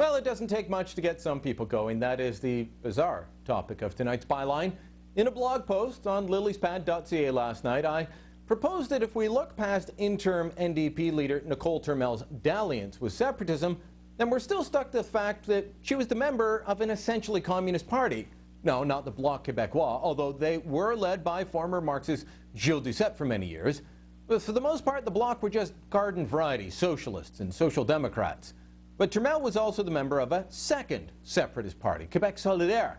Well, it doesn't take much to get some people going. That is the bizarre topic of tonight's byline. In a blog post on lilleys.ca last night, I proposed that if we look past interim NDP leader Nicole Turmel's dalliance with separatism, then we're still stuck to the fact that she was the member of an essentially communist party. No, not the Bloc Québécois, although they were led by former Marxist Gilles Duceppe for many years. But for the most part, the Bloc were just garden variety socialists and social democrats. But Turmel was also the member of a second separatist party, Québec Solidaire.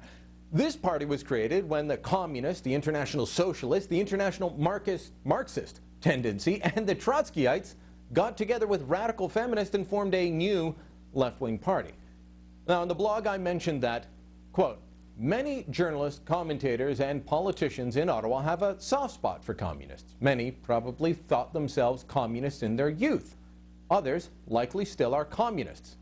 This party was created when the communist, the international socialist, the international Marxist tendency, and the Trotskyites got together with radical feminists and formed a new left-wing party. Now, in the blog, I mentioned that, quote, many journalists, commentators, and politicians in Ottawa have a soft spot for communists. Many probably thought themselves communists in their youth. Others likely still are communists.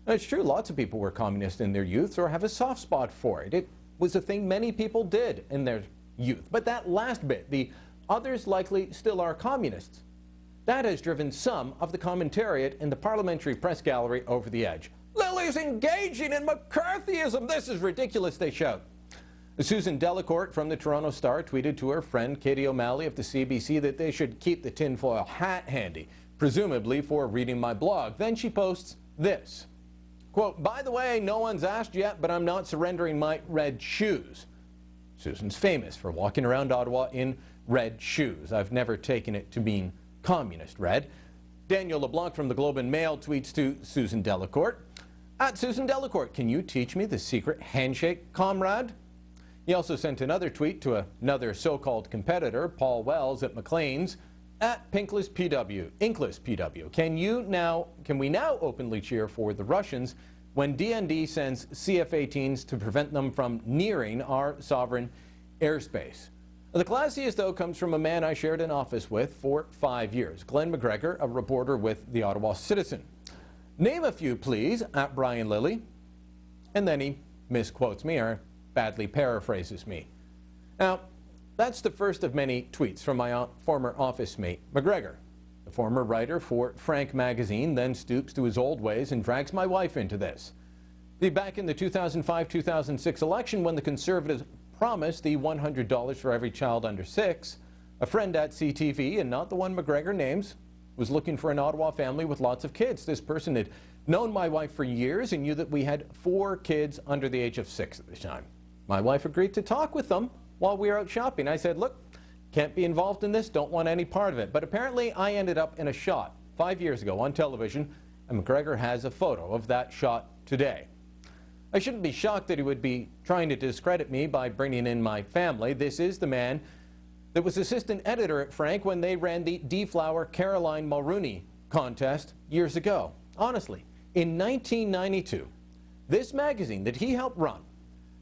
Now, it's true, lots of people were communists in their youth or have a soft spot for it. It was a thing many people did in their youth. But that last bit, the others likely still are communists, that has driven some of the commentariat in the parliamentary press gallery over the edge. Lilley's engaging in McCarthyism. This is ridiculous, they shout. Susan Delacourt from the Toronto Star tweeted to her friend Katie O'Malley of the CBC that they should keep the tinfoil hat handy, presumably for reading my blog. Then she posts this, quote, by the way, no one's asked yet, but I'm not surrendering my red shoes. Susan's famous for walking around Ottawa in red shoes. I've never taken it to mean communist red. Daniel LeBlanc from the Globe and Mail tweets to Susan Delacourt, at Susan Delacourt, can you teach me the secret handshake, comrade? He also sent another tweet to another so-called competitor, Paul Wells at Maclean's, at Pinkless PW, Inkless PW. Can we now openly cheer for the Russians when DND sends CF-18s to prevent them from nearing our sovereign airspace? The classiest, though, comes from a man I shared an office with for 5 years, Glenn McGregor, a reporter with the Ottawa Citizen. Name a few, please, at Brian Lilley. And then he misquotes me or badly paraphrases me. Now, that's the first of many tweets from my former office mate, McGregor. The former writer for Frank magazine then stoops to his old ways and drags my wife into this. Back in the 2005-2006 election, when the Conservatives promised the $100 for every child under 6, a friend at CTV, and not the one McGregor names, was looking for an Ottawa family with lots of kids. This person had known my wife for years and knew that we had 4 kids under the age of 6 at the time. My wife agreed to talk with them while we were out shopping. I said, look, can't be involved in this, don't want any part of it. But apparently I ended up in a shot 5 years ago on television, and McGregor has a photo of that shot today. I shouldn't be shocked that he would be trying to discredit me by bringing in my family. This is the man that was assistant editor at Frank when they ran the Deflower Caroline Mulrooney contest years ago. Honestly, in 1992, this magazine that he helped run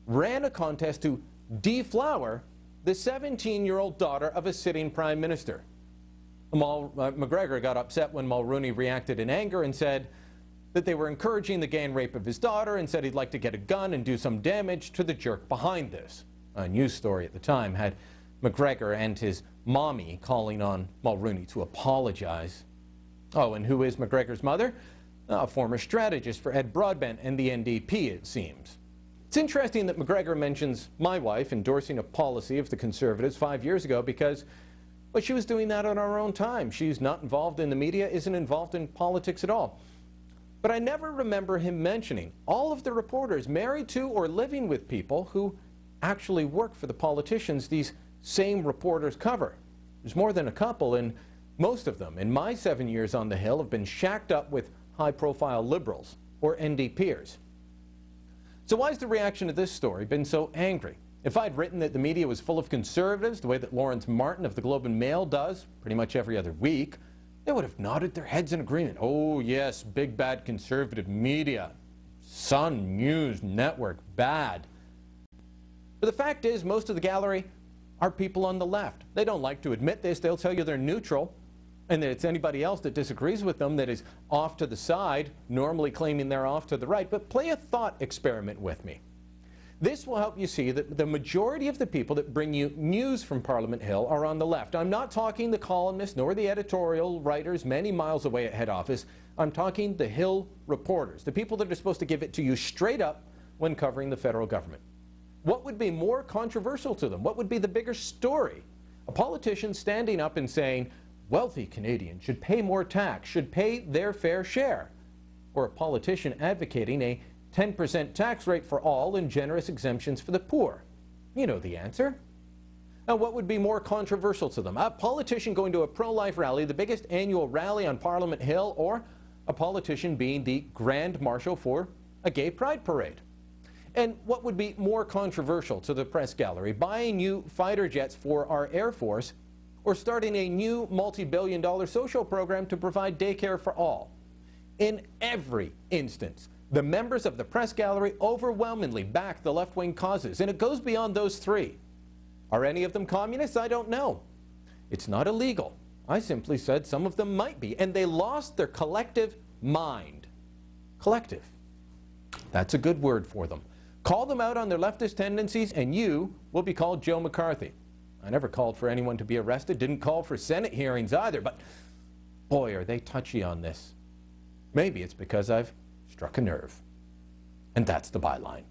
ran a contest to deflower the 17-year-old daughter of a sitting prime minister. McGregor got upset when Mulrooney reacted in anger and said that they were encouraging the gang rape of his daughter and said he'd like to get a gun and do some damage to the jerk behind this. A news story at the time had McGregor and his mommy calling on Mulrooney to apologize. Oh, and who is McGregor's mother? A former strategist for Ed Broadbent and the NDP, it seems. It's interesting that McGregor mentions my wife endorsing a policy of the Conservatives 5 years ago because, well, she was doing that on her own time. She's not involved in the media, isn't involved in politics at all. But I never remember him mentioning all of the reporters married to or living with people who actually work for the politicians these same reporters cover. There's more than a couple, and most of them in my 7 years on the Hill have been shacked up with high-profile Liberals or NDPers. So why has the reaction to this story been so angry? If I'd written that the media was full of Conservatives, the way that Lawrence Martin of the Globe and Mail does pretty much every other week, they would have nodded their heads in agreement. Oh yes, big bad Conservative media. Sun News Network, bad. But the fact is, most of the gallery are people on the left. They don't like to admit this. They'll tell you they're neutral and that it's anybody else that disagrees with them that is off to the side, normally claiming they're off to the right. But play a thought experiment with me. This will help you see that the majority of the people that bring you news from Parliament Hill are on the left. I'm not talking the columnists nor the editorial writers many miles away at head office. I'm talking the Hill reporters, the people that are supposed to give it to you straight up when covering the federal government. What would be more controversial to them? What would be the bigger story? A politician standing up and saying, wealthy Canadians should pay more tax, should pay their fair share. Or a politician advocating a 10% tax rate for all and generous exemptions for the poor. You know the answer. Now, what would be more controversial to them? A politician going to a pro-life rally, the biggest annual rally on Parliament Hill, or a politician being the grand marshal for a gay pride parade? And what would be more controversial to the press gallery? Buying new fighter jets for our Air Force, or starting a new multi-billion-dollar social program to provide daycare for all? In every instance, the members of the press gallery overwhelmingly back the left-wing causes, and it goes beyond those three. Are any of them communists? I don't know. It's not illegal. I simply said some of them might be, and they lost their collective mind. Collective. That's a good word for them. Call them out on their leftist tendencies, and you will be called Joe McCarthy. I never called for anyone to be arrested, didn't call for Senate hearings either, but boy, are they touchy on this. Maybe it's because I've struck a nerve. And that's the byline.